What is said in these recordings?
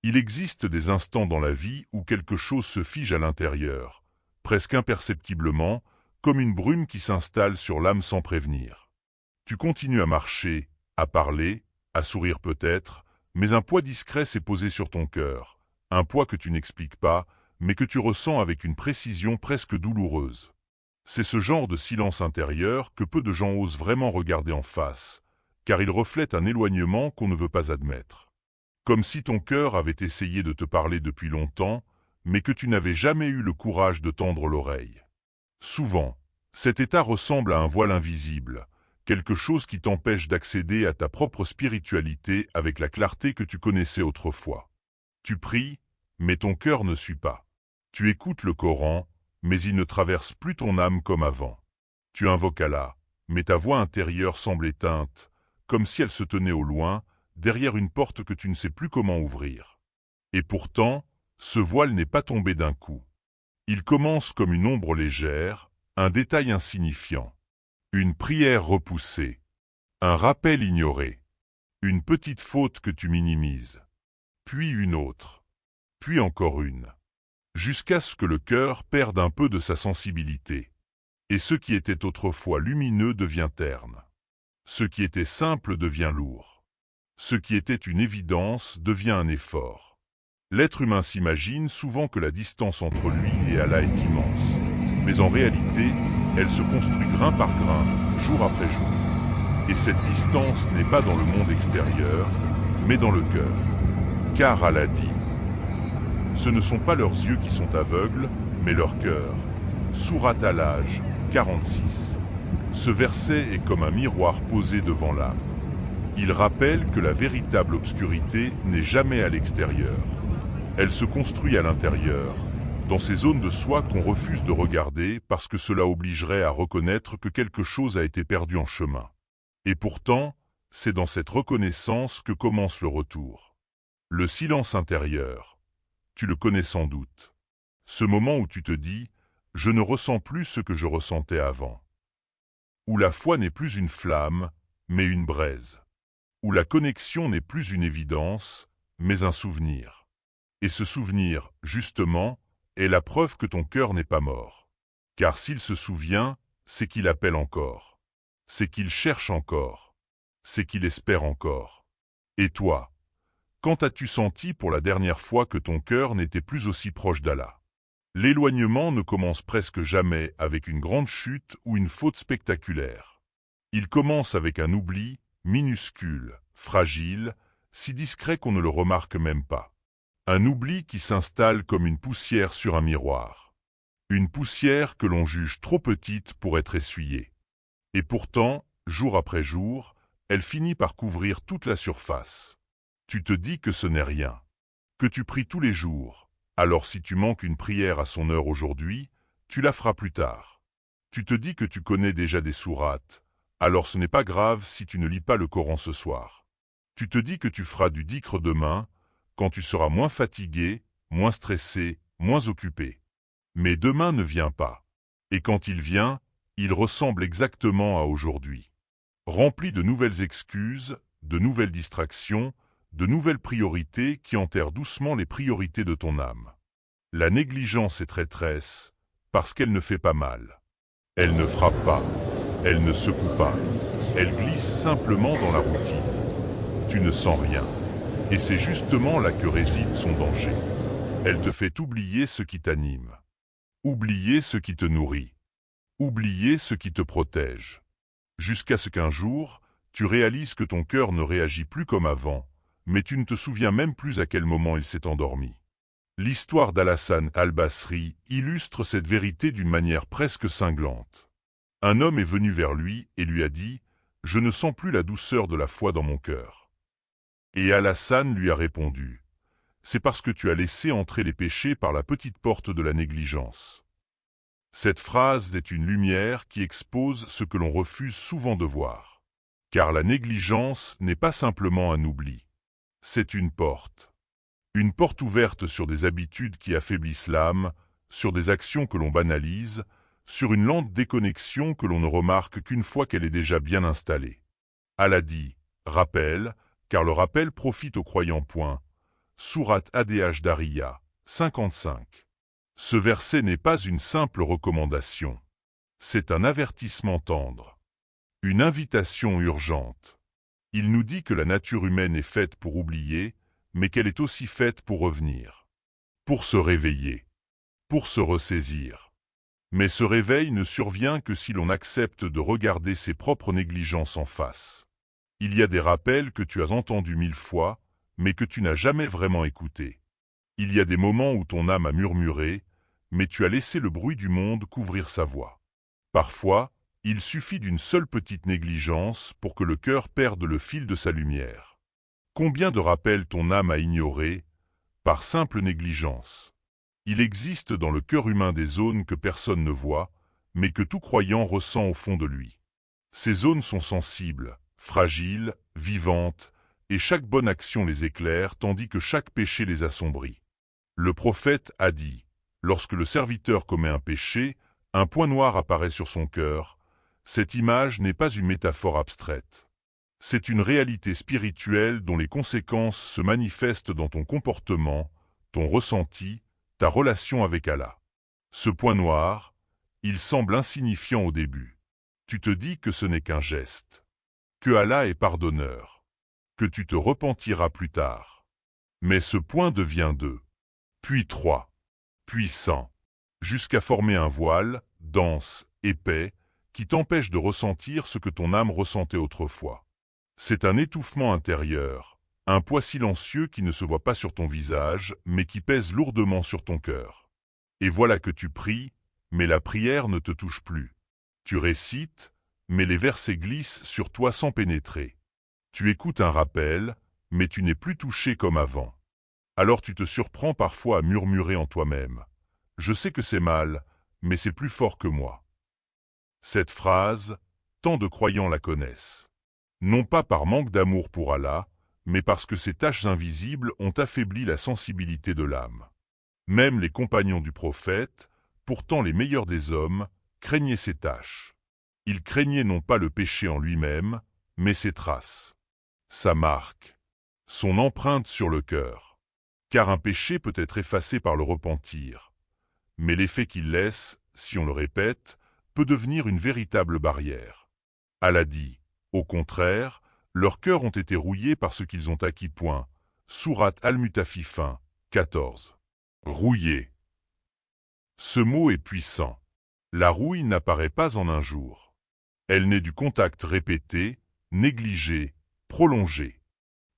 Il existe des instants dans la vie où quelque chose se fige à l'intérieur, presque imperceptiblement, comme une brume qui s'installe sur l'âme sans prévenir. Tu continues à marcher, à parler, à sourire peut-être, mais un poids discret s'est posé sur ton cœur, un poids que tu n'expliques pas, mais que tu ressens avec une précision presque douloureuse. C'est ce genre de silence intérieur que peu de gens osent vraiment regarder en face, car il reflète un éloignement qu'on ne veut pas admettre. Comme si ton cœur avait essayé de te parler depuis longtemps, mais que tu n'avais jamais eu le courage de tendre l'oreille. Souvent, cet état ressemble à un voile invisible, quelque chose qui t'empêche d'accéder à ta propre spiritualité avec la clarté que tu connaissais autrefois. Tu pries, mais ton cœur ne suit pas. Tu écoutes le Coran, mais il ne traverse plus ton âme comme avant. Tu invoques Allah, mais ta voix intérieure semble éteinte, comme si elle se tenait au loin, derrière une porte que tu ne sais plus comment ouvrir. Et pourtant, ce voile n'est pas tombé d'un coup. Il commence comme une ombre légère, un détail insignifiant. Une prière repoussée. Un rappel ignoré. Une petite faute que tu minimises. Puis une autre. Puis encore une. Jusqu'à ce que le cœur perde un peu de sa sensibilité. Et ce qui était autrefois lumineux devient terne. Ce qui était simple devient lourd. Ce qui était une évidence devient un effort. L'être humain s'imagine souvent que la distance entre lui et Allah est immense. Mais en réalité, elle se construit grain par grain, jour après jour. Et cette distance n'est pas dans le monde extérieur, mais dans le cœur. Car Allah dit, ce ne sont pas leurs yeux qui sont aveugles, mais leur cœur. Sourate Al-Hajj 46. Ce verset est comme un miroir posé devant l'âme. Il rappelle que la véritable obscurité n'est jamais à l'extérieur. Elle se construit à l'intérieur, dans ces zones de soi qu'on refuse de regarder parce que cela obligerait à reconnaître que quelque chose a été perdu en chemin. Et pourtant, c'est dans cette reconnaissance que commence le retour. Le silence intérieur. Tu le connais sans doute. Ce moment où tu te dis « je ne ressens plus ce que je ressentais avant ». Où la foi n'est plus une flamme, mais une braise. Où la connexion n'est plus une évidence, mais un souvenir. Et ce souvenir, justement, est la preuve que ton cœur n'est pas mort. Car s'il se souvient, c'est qu'il appelle encore. C'est qu'il cherche encore. C'est qu'il espère encore. Et toi, quand as-tu senti pour la dernière fois que ton cœur n'était plus aussi proche d'Allah? L'éloignement ne commence presque jamais avec une grande chute ou une faute spectaculaire. Il commence avec un oubli, minuscule, fragile, si discret qu'on ne le remarque même pas. Un oubli qui s'installe comme une poussière sur un miroir. Une poussière que l'on juge trop petite pour être essuyée. Et pourtant, jour après jour, elle finit par couvrir toute la surface. Tu te dis que ce n'est rien. Que tu pries tous les jours. Alors si tu manques une prière à son heure aujourd'hui, tu la feras plus tard. Tu te dis que tu connais déjà des sourates. Alors ce n'est pas grave si tu ne lis pas le Coran ce soir. Tu te dis que tu feras du dhikr demain, quand tu seras moins fatigué, moins stressé, moins occupé. Mais demain ne vient pas. Et quand il vient, il ressemble exactement à aujourd'hui. Rempli de nouvelles excuses, de nouvelles distractions, de nouvelles priorités qui enterrent doucement les priorités de ton âme. La négligence est traîtresse, parce qu'elle ne fait pas mal. Elle ne frappe pas, elle ne secoue pas, elle glisse simplement dans la routine. Tu ne sens rien. Et c'est justement là que réside son danger. Elle te fait oublier ce qui t'anime. Oublier ce qui te nourrit. Oublier ce qui te protège. Jusqu'à ce qu'un jour, tu réalises que ton cœur ne réagit plus comme avant, mais tu ne te souviens même plus à quel moment il s'est endormi. L'histoire d'Al-Hassan al-Basri illustre cette vérité d'une manière presque cinglante. Un homme est venu vers lui et lui a dit « Je ne sens plus la douceur de la foi dans mon cœur ». Et Al-Hassan lui a répondu « C'est parce que tu as laissé entrer les péchés par la petite porte de la négligence ». Cette phrase est une lumière qui expose ce que l'on refuse souvent de voir. Car la négligence n'est pas simplement un oubli. C'est une porte. Une porte ouverte sur des habitudes qui affaiblissent l'âme, sur des actions que l'on banalise, sur une lente déconnexion que l'on ne remarque qu'une fois qu'elle est déjà bien installée. Allah dit « Rappel », car le rappel profite aux croyants. Sourate Ad-Dhariyah, 55. Ce verset n'est pas une simple recommandation. C'est un avertissement tendre. Une invitation urgente. Il nous dit que la nature humaine est faite pour oublier, mais qu'elle est aussi faite pour revenir. Pour se réveiller. Pour se ressaisir. Mais ce réveil ne survient que si l'on accepte de regarder ses propres négligences en face. Il y a des rappels que tu as entendus 1000 fois, mais que tu n'as jamais vraiment écoutés. Il y a des moments où ton âme a murmuré, mais tu as laissé le bruit du monde couvrir sa voix. Parfois, il suffit d'une seule petite négligence pour que le cœur perde le fil de sa lumière. Combien de rappels ton âme a ignorés, par simple négligence? Il existe dans le cœur humain des zones que personne ne voit, mais que tout croyant ressent au fond de lui. Ces zones sont sensibles, fragiles, vivantes, et chaque bonne action les éclaire tandis que chaque péché les assombrit. Le prophète a dit, lorsque le serviteur commet un péché, un point noir apparaît sur son cœur. Cette image n'est pas une métaphore abstraite. C'est une réalité spirituelle dont les conséquences se manifestent dans ton comportement, ton ressenti, ta relation avec Allah. Ce point noir, il semble insignifiant au début. Tu te dis que ce n'est qu'un geste, que Allah est pardonneur, que tu te repentiras plus tard. Mais ce point devient 2, puis 3, puis 100, jusqu'à former un voile, dense, épais, qui t'empêche de ressentir ce que ton âme ressentait autrefois. C'est un étouffement intérieur, un poids silencieux qui ne se voit pas sur ton visage, mais qui pèse lourdement sur ton cœur. Et voilà que tu pries, mais la prière ne te touche plus. Tu récites, mais les versets glissent sur toi sans pénétrer. Tu écoutes un rappel, mais tu n'es plus touché comme avant. Alors tu te surprends parfois à murmurer en toi-même. Je sais que c'est mal, mais c'est plus fort que moi. Cette phrase, tant de croyants la connaissent. Non pas par manque d'amour pour Allah, mais parce que ces taches invisibles ont affaibli la sensibilité de l'âme. Même les compagnons du prophète, pourtant les meilleurs des hommes, craignaient ces taches. Ils craignaient non pas le péché en lui-même, mais ses traces, sa marque, son empreinte sur le cœur. Car un péché peut être effacé par le repentir, mais l'effet qu'il laisse, si on le répète, peut devenir une véritable barrière. Allah dit, au contraire, leurs cœurs ont été rouillés par ce qu'ils ont acquis. Sourate Al-Mutaffifin, 14. Rouillé. Ce mot est puissant. La rouille n'apparaît pas en un jour. Elle naît du contact répété, négligé, prolongé.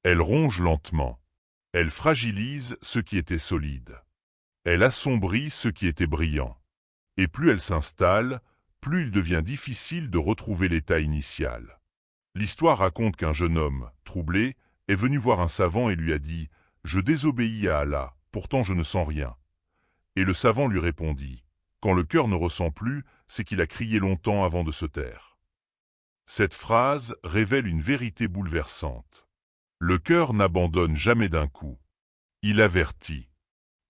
Elle ronge lentement. Elle fragilise ce qui était solide. Elle assombrit ce qui était brillant. Et plus elle s'installe, plus il devient difficile de retrouver l'état initial. L'histoire raconte qu'un jeune homme, troublé, est venu voir un savant et lui a dit « Je désobéis à Allah, pourtant je ne sens rien. » Et le savant lui répondit « Quand le cœur ne ressent plus, c'est qu'il a crié longtemps avant de se taire. » Cette phrase révèle une vérité bouleversante. Le cœur n'abandonne jamais d'un coup. Il avertit.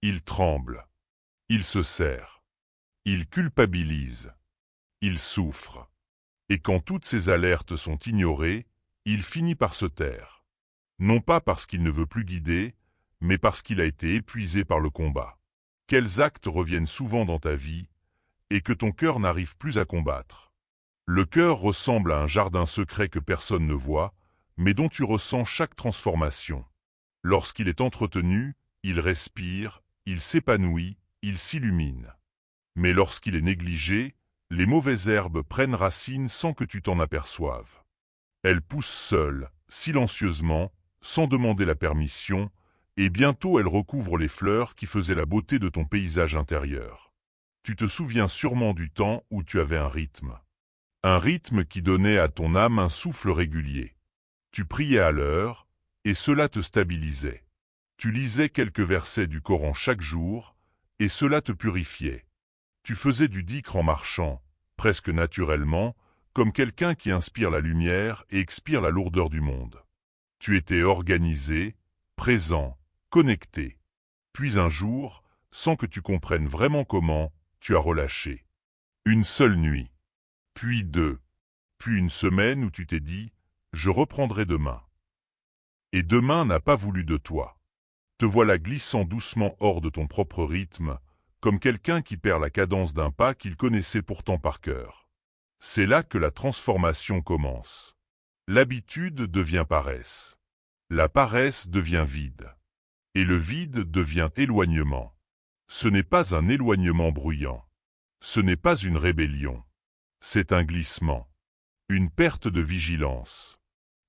Il tremble. Il se serre. Il culpabilise. Il souffre. Et quand toutes ces alertes sont ignorées, il finit par se taire. Non pas parce qu'il ne veut plus guider, mais parce qu'il a été épuisé par le combat. Quels actes reviennent souvent dans ta vie, et que ton cœur n'arrive plus à combattre? Le cœur ressemble à un jardin secret que personne ne voit, mais dont tu ressens chaque transformation. Lorsqu'il est entretenu, il respire, il s'épanouit, il s'illumine. Mais lorsqu'il est négligé, les mauvaises herbes prennent racine sans que tu t'en aperçoives. Elles poussent seules, silencieusement, sans demander la permission, et bientôt elles recouvrent les fleurs qui faisaient la beauté de ton paysage intérieur. Tu te souviens sûrement du temps où tu avais un rythme. Un rythme qui donnait à ton âme un souffle régulier. Tu priais à l'heure, et cela te stabilisait. Tu lisais quelques versets du Coran chaque jour, et cela te purifiait. Tu faisais du dhikr en marchant, presque naturellement, comme quelqu'un qui inspire la lumière et expire la lourdeur du monde. Tu étais organisé, présent, connecté. Puis un jour, sans que tu comprennes vraiment comment, tu as relâché. Une seule nuit, puis 2, puis une semaine où tu t'es dit « Je reprendrai demain ». Et demain n'a pas voulu de toi. Te voilà glissant doucement hors de ton propre rythme, comme quelqu'un qui perd la cadence d'un pas qu'il connaissait pourtant par cœur. C'est là que la transformation commence. L'habitude devient paresse. La paresse devient vide. Et le vide devient éloignement. Ce n'est pas un éloignement bruyant. Ce n'est pas une rébellion. C'est un glissement. Une perte de vigilance.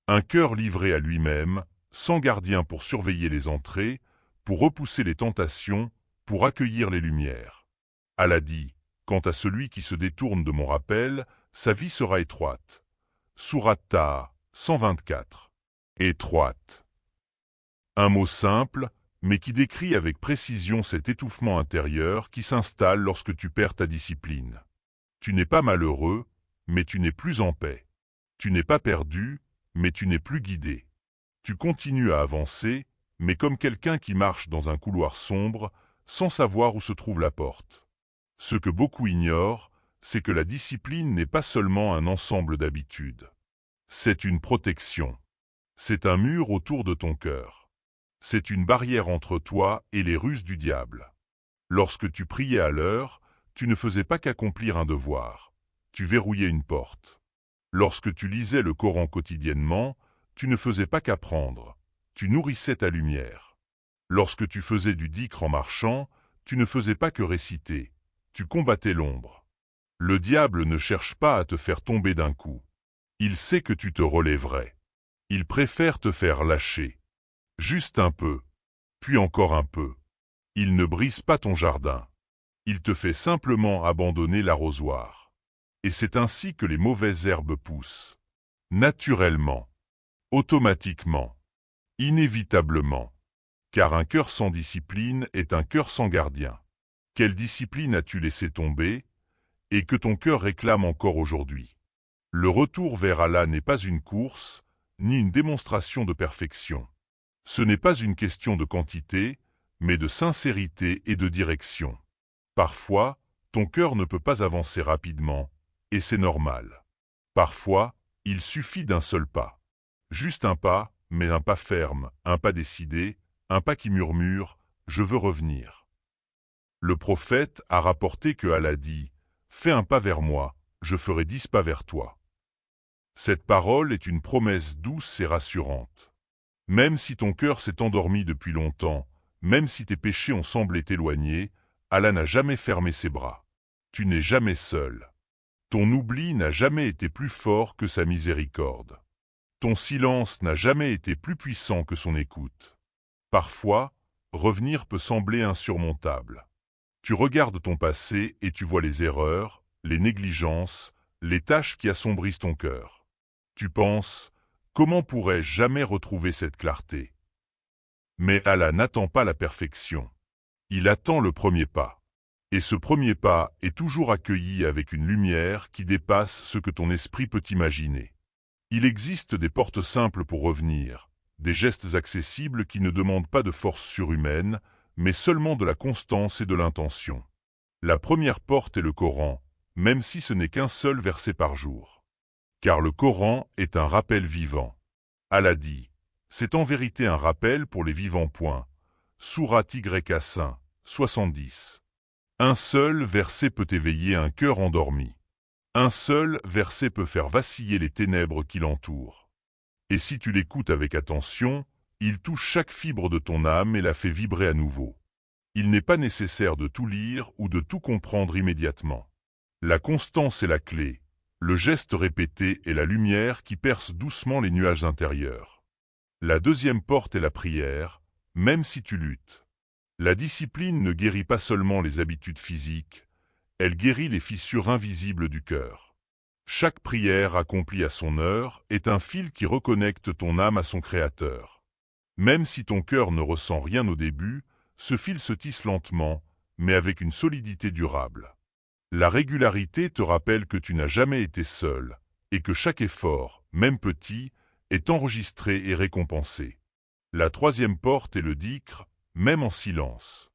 Un cœur livré à lui-même, sans gardien pour surveiller les entrées, pour repousser les tentations, pour accueillir les lumières. Allah dit, quant à celui qui se détourne de mon rappel, sa vie sera étroite. Sourate Taha, 124. Étroite. Un mot simple, mais qui décrit avec précision cet étouffement intérieur qui s'installe lorsque tu perds ta discipline. Tu n'es pas malheureux, mais tu n'es plus en paix. Tu n'es pas perdu, mais tu n'es plus guidé. Tu continues à avancer, mais comme quelqu'un qui marche dans un couloir sombre, sans savoir où se trouve la porte. Ce que beaucoup ignorent, c'est que la discipline n'est pas seulement un ensemble d'habitudes. C'est une protection. C'est un mur autour de ton cœur. C'est une barrière entre toi et les ruses du diable. Lorsque tu priais à l'heure, tu ne faisais pas qu'accomplir un devoir. Tu verrouillais une porte. Lorsque tu lisais le Coran quotidiennement, tu ne faisais pas qu'apprendre. Tu nourrissais ta lumière. Lorsque tu faisais du dhikr en marchant, tu ne faisais pas que réciter. Tu combattais l'ombre. Le diable ne cherche pas à te faire tomber d'un coup. Il sait que tu te relèverais. Il préfère te faire lâcher. Juste un peu. Puis encore un peu. Il ne brise pas ton jardin. Il te fait simplement abandonner l'arrosoir. Et c'est ainsi que les mauvaises herbes poussent. Naturellement. Automatiquement. Inévitablement. Car un cœur sans discipline est un cœur sans gardien. Quelle discipline as-tu laissé tomber, et que ton cœur réclame encore aujourd'hui? Le retour vers Allah n'est pas une course, ni une démonstration de perfection. Ce n'est pas une question de quantité, mais de sincérité et de direction. Parfois, ton cœur ne peut pas avancer rapidement, et c'est normal. Parfois, il suffit d'un seul pas. Juste un pas, mais un pas ferme, un pas décidé, un pas qui murmure « Je veux revenir ». Le prophète a rapporté que Allah dit « Fais un pas vers moi, je ferai 10 pas vers toi ». Cette parole est une promesse douce et rassurante. Même si ton cœur s'est endormi depuis longtemps, même si tes péchés ont semblé t'éloigner, Allah n'a jamais fermé ses bras. Tu n'es jamais seul. Ton oubli n'a jamais été plus fort que sa miséricorde. Ton silence n'a jamais été plus puissant que son écoute. Parfois, revenir peut sembler insurmontable. Tu regardes ton passé et tu vois les erreurs, les négligences, les tâches qui assombrissent ton cœur. Tu penses, comment pourrais-je jamais retrouver cette clarté? Mais Allah n'attend pas la perfection. Il attend le premier pas. Et ce premier pas est toujours accueilli avec une lumière qui dépasse ce que ton esprit peut imaginer. Il existe des portes simples pour revenir, des gestes accessibles qui ne demandent pas de force surhumaine, mais seulement de la constance et de l'intention. La première porte est le Coran, même si ce n'est qu'un seul verset par jour. Car le Coran est un rappel vivant. Allah dit, c'est en vérité un rappel pour les vivants. Sourate YK 70. Un seul verset peut éveiller un cœur endormi. Un seul verset peut faire vaciller les ténèbres qui l'entourent. Et si tu l'écoutes avec attention, il touche chaque fibre de ton âme et la fait vibrer à nouveau. Il n'est pas nécessaire de tout lire ou de tout comprendre immédiatement. La constance est la clé, le geste répété est la lumière qui perce doucement les nuages intérieurs. La deuxième porte est la prière, même si tu luttes. La discipline ne guérit pas seulement les habitudes physiques, elle guérit les fissures invisibles du cœur. Chaque prière accomplie à son heure est un fil qui reconnecte ton âme à son Créateur. Même si ton cœur ne ressent rien au début, ce fil se tisse lentement, mais avec une solidité durable. La régularité te rappelle que tu n'as jamais été seul, et que chaque effort, même petit, est enregistré et récompensé. La troisième porte est le dhikr, même en silence.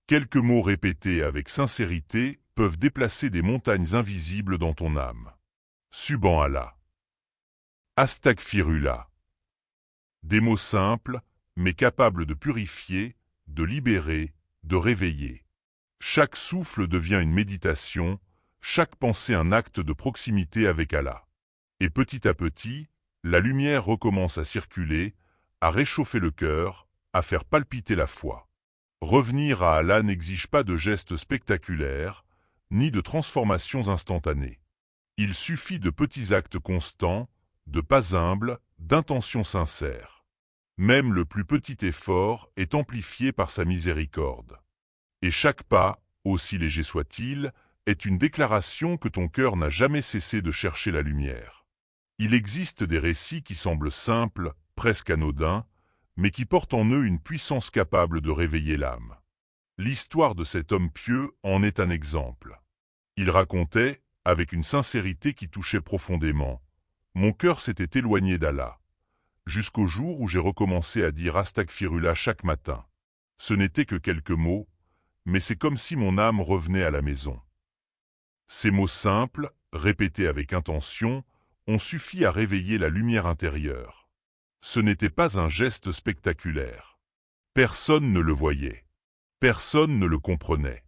Quelques mots répétés avec sincérité peuvent déplacer des montagnes invisibles dans ton âme. Subhanallah. Astaghfirullah. Des mots simples, mais capables de purifier, de libérer, de réveiller. Chaque souffle devient une méditation, chaque pensée un acte de proximité avec Allah. Et petit à petit, la lumière recommence à circuler, à réchauffer le cœur, à faire palpiter la foi. Revenir à Allah n'exige pas de gestes spectaculaires, ni de transformations instantanées. Il suffit de petits actes constants, de pas humbles, d'intentions sincères. Même le plus petit effort est amplifié par sa miséricorde. Et chaque pas, aussi léger soit-il, est une déclaration que ton cœur n'a jamais cessé de chercher la lumière. Il existe des récits qui semblent simples, presque anodins, mais qui portent en eux une puissance capable de réveiller l'âme. L'histoire de cet homme pieux en est un exemple. Il racontait, avec une sincérité qui touchait profondément, « Mon cœur s'était éloigné d'Allah, jusqu'au jour où j'ai recommencé à dire Astaghfirullah chaque matin. Ce n'était que quelques mots, mais c'est comme si mon âme revenait à la maison. » Ces mots simples, répétés avec intention, ont suffi à réveiller la lumière intérieure. Ce n'était pas un geste spectaculaire. Personne ne le voyait. Personne ne le comprenait.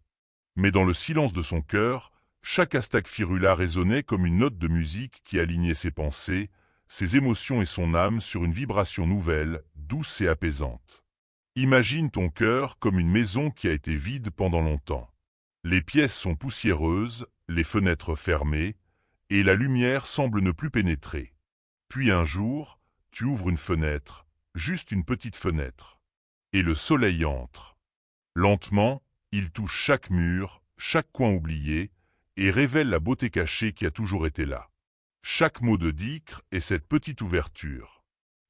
Mais dans le silence de son cœur, chaque astaghfirullah résonnait comme une note de musique qui alignait ses pensées, ses émotions et son âme sur une vibration nouvelle, douce et apaisante. Imagine ton cœur comme une maison qui a été vide pendant longtemps. Les pièces sont poussiéreuses, les fenêtres fermées, et la lumière semble ne plus pénétrer. Puis un jour, tu ouvres une fenêtre, juste une petite fenêtre, et le soleil entre. Lentement, il touche chaque mur, chaque coin oublié, et révèle la beauté cachée qui a toujours été là. Chaque mot de dhikr est cette petite ouverture.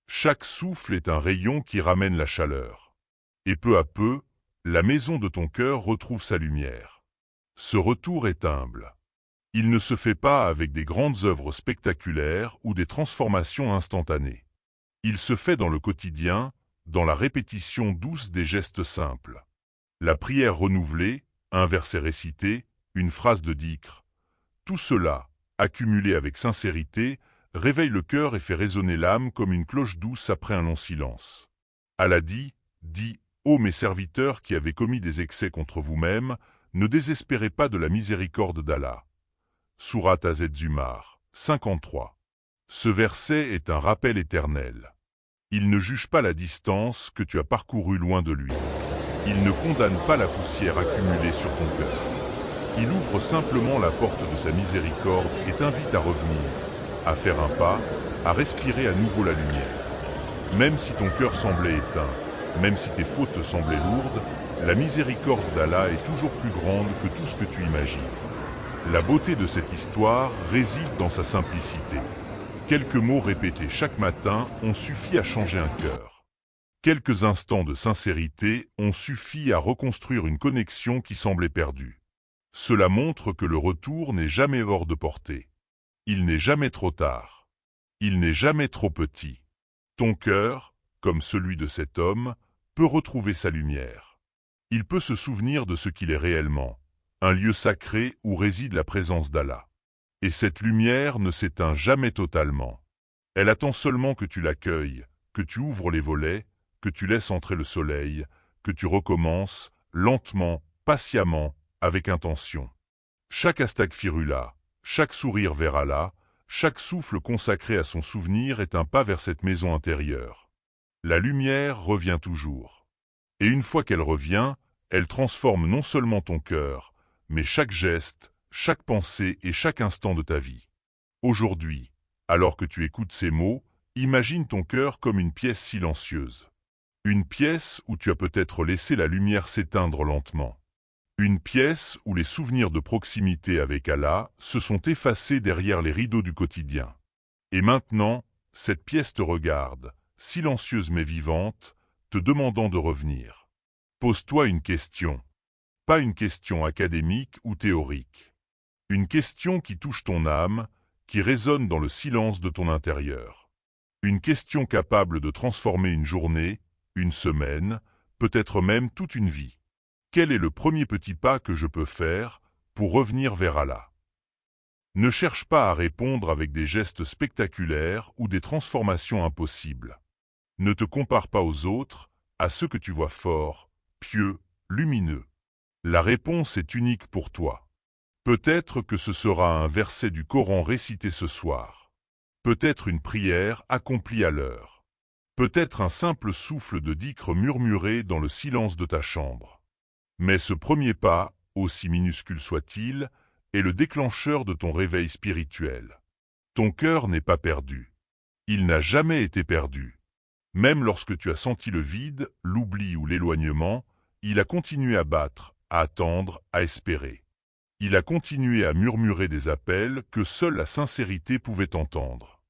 Chaque souffle est un rayon qui ramène la chaleur. Et peu à peu, la maison de ton cœur retrouve sa lumière. Ce retour est humble. Il ne se fait pas avec des grandes œuvres spectaculaires ou des transformations instantanées. Il se fait dans le quotidien, dans la répétition douce des gestes simples. La prière renouvelée, un verset récité, une phrase de dhikr. Tout cela, accumulé avec sincérité, réveille le cœur et fait résonner l'âme comme une cloche douce après un long silence. Allah dit, ô mes serviteurs qui avez commis des excès contre vous-mêmes, ne désespérez pas de la miséricorde d'Allah. Sourate Az-Zumar, 53. Ce verset est un rappel éternel. Il ne juge pas la distance que tu as parcourue loin de lui. Il ne condamne pas la poussière accumulée sur ton cœur. Il ouvre simplement la porte de sa miséricorde et t'invite à revenir, à faire un pas, à respirer à nouveau la lumière. Même si ton cœur semblait éteint, même si tes fautes semblaient lourdes, la miséricorde d'Allah est toujours plus grande que tout ce que tu imagines. La beauté de cette histoire réside dans sa simplicité. Quelques mots répétés chaque matin ont suffi à changer un cœur. Quelques instants de sincérité ont suffi à reconstruire une connexion qui semblait perdue. Cela montre que le retour n'est jamais hors de portée. Il n'est jamais trop tard. Il n'est jamais trop petit. Ton cœur, comme celui de cet homme, peut retrouver sa lumière. Il peut se souvenir de ce qu'il est réellement, un lieu sacré où réside la présence d'Allah. Et cette lumière ne s'éteint jamais totalement. Elle attend seulement que tu l'accueilles, que tu ouvres les volets, que tu laisses entrer le soleil, que tu recommences, lentement, patiemment, avec intention. Chaque astaghfirullah, chaque sourire vers Allah, chaque souffle consacré à son souvenir est un pas vers cette maison intérieure. La lumière revient toujours. Et une fois qu'elle revient, elle transforme non seulement ton cœur, mais chaque geste, chaque pensée et chaque instant de ta vie. Aujourd'hui, alors que tu écoutes ces mots, imagine ton cœur comme une pièce silencieuse. Une pièce où tu as peut-être laissé la lumière s'éteindre lentement. Une pièce où les souvenirs de proximité avec Allah se sont effacés derrière les rideaux du quotidien. Et maintenant, cette pièce te regarde, silencieuse mais vivante, te demandant de revenir. Pose-toi une question. Pas une question académique ou théorique. Une question qui touche ton âme, qui résonne dans le silence de ton intérieur. Une question capable de transformer une journée, une semaine, peut-être même toute une vie. Quel est le premier petit pas que je peux faire pour revenir vers Allah? Ne cherche pas à répondre avec des gestes spectaculaires ou des transformations impossibles. Ne te compare pas aux autres, à ceux que tu vois forts, pieux, lumineux. La réponse est unique pour toi. Peut-être que ce sera un verset du Coran récité ce soir. Peut-être une prière accomplie à l'heure. Peut-être un simple souffle de dhikr murmuré dans le silence de ta chambre. Mais ce premier pas, aussi minuscule soit-il, est le déclencheur de ton réveil spirituel. Ton cœur n'est pas perdu. Il n'a jamais été perdu. Même lorsque tu as senti le vide, l'oubli ou l'éloignement, il a continué à battre, à attendre, à espérer. Il a continué à murmurer des appels que seule la sincérité pouvait entendre.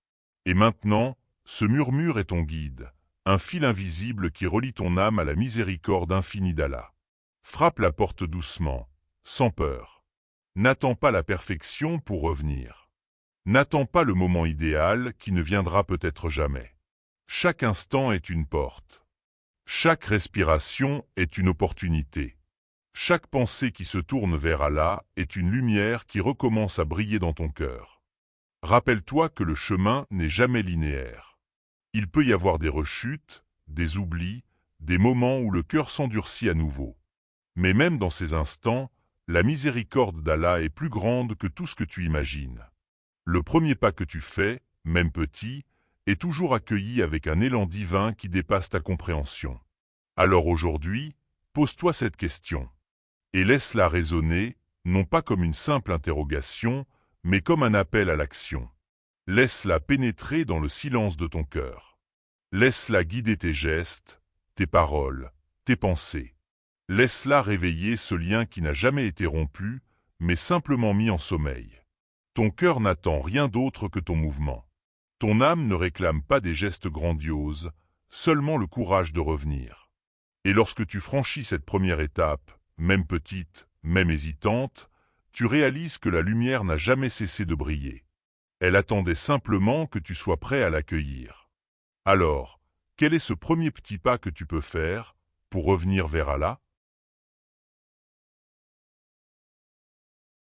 Et maintenant, ce murmure est ton guide, un fil invisible qui relie ton âme à la miséricorde infinie d'Allah. Frappe la porte doucement, sans peur. N'attends pas la perfection pour revenir. N'attends pas le moment idéal qui ne viendra peut-être jamais. Chaque instant est une porte. Chaque respiration est une opportunité. Chaque pensée qui se tourne vers Allah est une lumière qui recommence à briller dans ton cœur. Rappelle-toi que le chemin n'est jamais linéaire. Il peut y avoir des rechutes, des oublis, des moments où le cœur s'endurcit à nouveau. Mais même dans ces instants, la miséricorde d'Allah est plus grande que tout ce que tu imagines. Le premier pas que tu fais, même petit, est toujours accueilli avec un élan divin qui dépasse ta compréhension. Alors aujourd'hui, pose-toi cette question. Et laisse-la résonner, non pas comme une simple interrogation, mais comme un appel à l'action. Laisse-la pénétrer dans le silence de ton cœur. Laisse-la guider tes gestes, tes paroles, tes pensées. Laisse-la réveiller ce lien qui n'a jamais été rompu, mais simplement mis en sommeil. Ton cœur n'attend rien d'autre que ton mouvement. Ton âme ne réclame pas des gestes grandioses, seulement le courage de revenir. Et lorsque tu franchis cette première étape, même petite, même hésitante, tu réalises que la lumière n'a jamais cessé de briller. Elle attendait simplement que tu sois prêt à l'accueillir. Alors, quel est ce premier petit pas que tu peux faire pour revenir vers Allah ?